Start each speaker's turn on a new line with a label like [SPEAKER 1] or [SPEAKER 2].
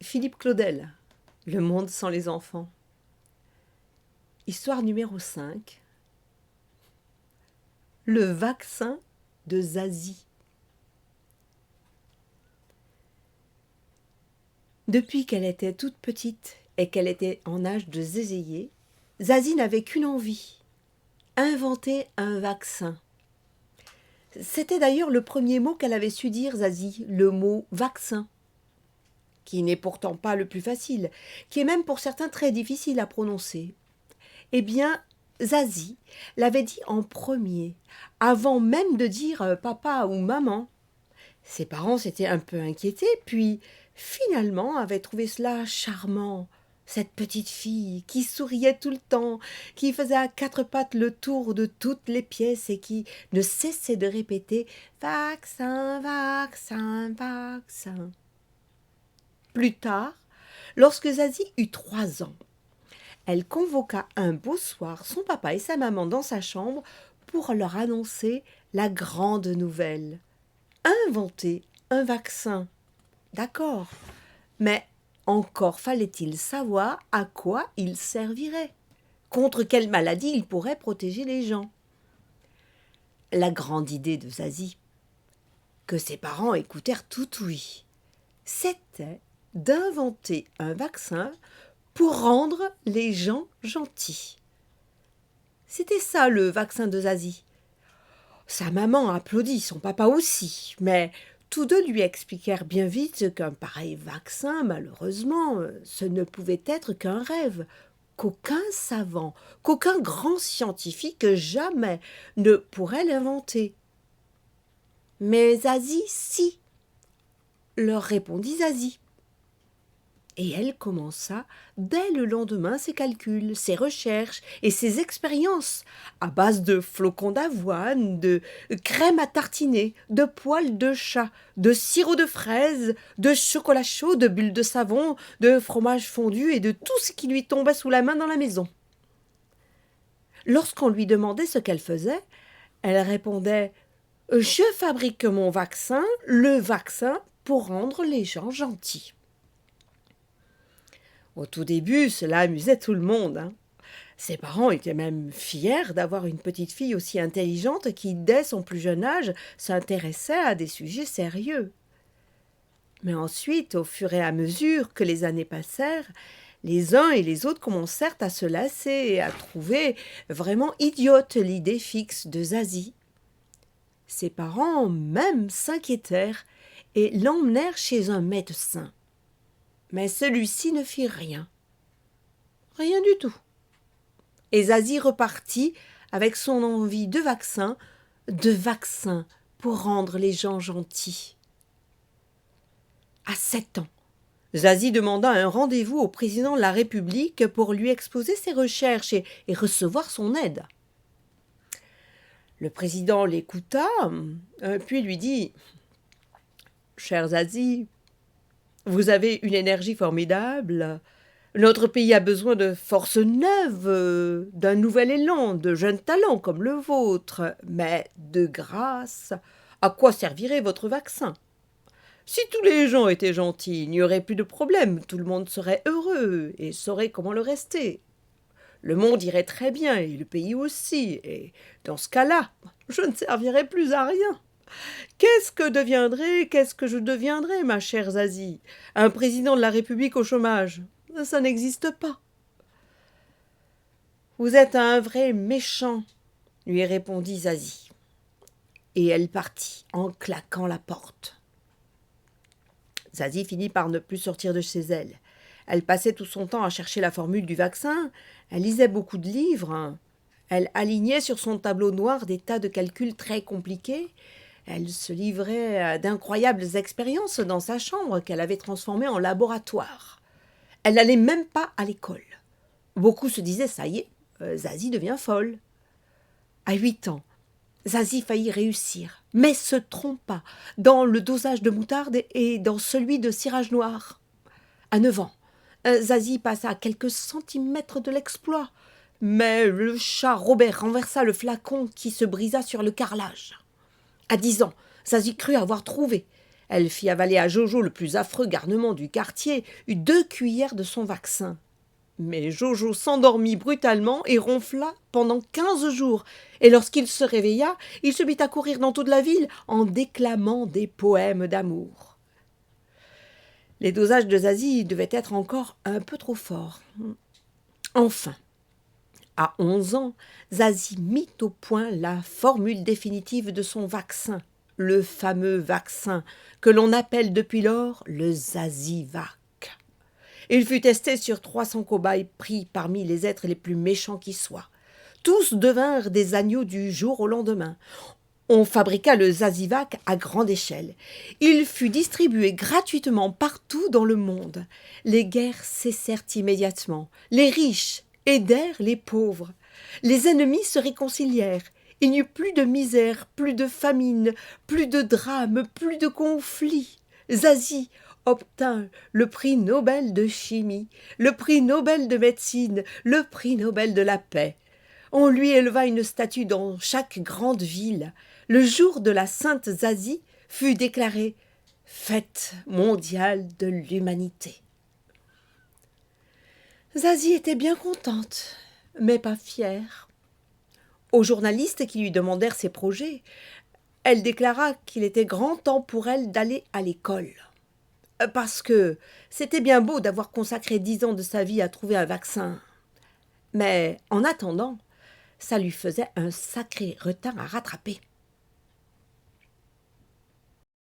[SPEAKER 1] Philippe Claudel, Le monde sans les enfants. Histoire numéro 5. Le vaccin de Zazie. Depuis qu'elle était toute petite et qu'elle était en âge de zézéiller, Zazie n'avait qu'une envie, inventer un vaccin. C'était d'ailleurs le premier mot qu'elle avait su dire, Zazie, le mot vaccin, qui n'est pourtant pas le plus facile, qui est même pour certains très difficile à prononcer. Eh bien, Zazie l'avait dit en premier, avant même de dire papa ou maman. Ses parents s'étaient un peu inquiétés, puis finalement avaient trouvé cela charmant. Cette petite fille qui souriait tout le temps, qui faisait à quatre pattes le tour de toutes les pièces et qui ne cessait de répéter « Vaccin, vaccin, vaccin ». Plus tard, lorsque Zazie eut 3 ans, elle convoqua un beau soir son papa et sa maman dans sa chambre pour leur annoncer la grande nouvelle. Inventer un vaccin. D'accord, mais encore fallait-il savoir à quoi il servirait, contre quelle maladie il pourrait protéger les gens. La grande idée de Zazie, que ses parents écoutèrent tout oui, c'était d'inventer un vaccin pour rendre les gens gentils. C'était ça le vaccin de Zazie. Sa maman applaudit, son papa aussi, mais tous deux lui expliquèrent bien vite qu'un pareil vaccin, malheureusement, ce ne pouvait être qu'un rêve, qu'aucun savant, qu'aucun grand scientifique jamais ne pourrait l'inventer. Mais Zazie, si, leur répondit Zazie. Et elle commença dès le lendemain ses calculs, ses recherches et ses expériences à base de flocons d'avoine, de crème à tartiner, de poils de chat, de sirop de fraise, de chocolat chaud, de bulles de savon, de fromage fondu et de tout ce qui lui tombait sous la main dans la maison. Lorsqu'on lui demandait ce qu'elle faisait, elle répondait « Je fabrique mon vaccin, le vaccin pour rendre les gens gentils ». Au tout début, cela amusait tout le monde. Ses parents étaient même fiers d'avoir une petite fille aussi intelligente qui, dès son plus jeune âge, s'intéressait à des sujets sérieux. Mais ensuite, au fur et à mesure que les années passèrent, les uns et les autres commencèrent à se lasser et à trouver vraiment idiote l'idée fixe de Zazie. Ses parents même s'inquiétèrent et l'emmenèrent chez un médecin. Mais celui-ci ne fit rien. Rien du tout. Et Zazie repartit avec son envie de vaccin pour rendre les gens gentils. À 7 ans, Zazie demanda un rendez-vous au président de la République pour lui exposer ses recherches et recevoir son aide. Le président l'écouta, puis lui dit « Cher Zazie, vous avez une énergie formidable. Notre pays a besoin de forces neuves, d'un nouvel élan, de jeunes talents comme le vôtre. Mais, de grâce, à quoi servirait votre vaccin? Si tous les gens étaient gentils, il n'y aurait plus de problème. Tout le monde serait heureux et saurait comment le rester. Le monde irait très bien et le pays aussi. Et dans ce cas-là, je ne servirais plus à rien. Qu'est-ce que je deviendrai, ma chère Zazie? Un président de la République au chômage? Ça n'existe pas. Vous êtes un vrai méchant, lui répondit Zazie. Et elle partit en claquant la porte. Zazie finit par ne plus sortir de chez elle. Elle passait tout son temps à chercher la formule du vaccin. Elle lisait beaucoup de livres. Elle alignait sur son tableau noir des tas de calculs très compliqués. Elle se livrait à d'incroyables expériences dans sa chambre qu'elle avait transformée en laboratoire. Elle n'allait même pas à l'école. Beaucoup se disaient « ça y est, Zazie devient folle ». À 8 ans, Zazie faillit réussir, mais se trompa dans le dosage de moutarde et dans celui de cirage noir. À 9 ans, Zazie passa à quelques centimètres de l'exploit, mais le chat Robert renversa le flacon qui se brisa sur le carrelage. À 10 ans, Zazie crut avoir trouvé. Elle fit avaler à Jojo le plus affreux garnement du quartier, eut 2 cuillères de son vaccin. Mais Jojo s'endormit brutalement et ronfla pendant 15 jours, et lorsqu'il se réveilla, il se mit à courir dans toute la ville en déclamant des poèmes d'amour. Les dosages de Zazie devaient être encore un peu trop forts. Enfin, à 11 ans, Zazie mit au point la formule définitive de son vaccin, le fameux vaccin que l'on appelle depuis lors le Zazivac. Il fut testé sur 300 cobayes pris parmi les êtres les plus méchants qui soient. Tous devinrent des agneaux du jour au lendemain. On fabriqua le Zazivac à grande échelle. Il fut distribué gratuitement partout dans le monde. Les guerres cessèrent immédiatement. Les riches aidèrent les pauvres. Les ennemis se réconcilièrent. Il n'y eut plus de misère, plus de famine, plus de drames, plus de conflits. Zazie obtint le prix Nobel de chimie, le prix Nobel de médecine, le prix Nobel de la paix. On lui éleva une statue dans chaque grande ville. Le jour de la Sainte Zazie fut déclaré Fête mondiale de l'humanité. Zazie était bien contente, mais pas fière. Aux journalistes qui lui demandèrent ses projets, elle déclara qu'il était grand temps pour elle d'aller à l'école. Parce que c'était bien beau d'avoir consacré 10 ans de sa vie à trouver un vaccin. Mais en attendant, ça lui faisait un sacré retard à rattraper.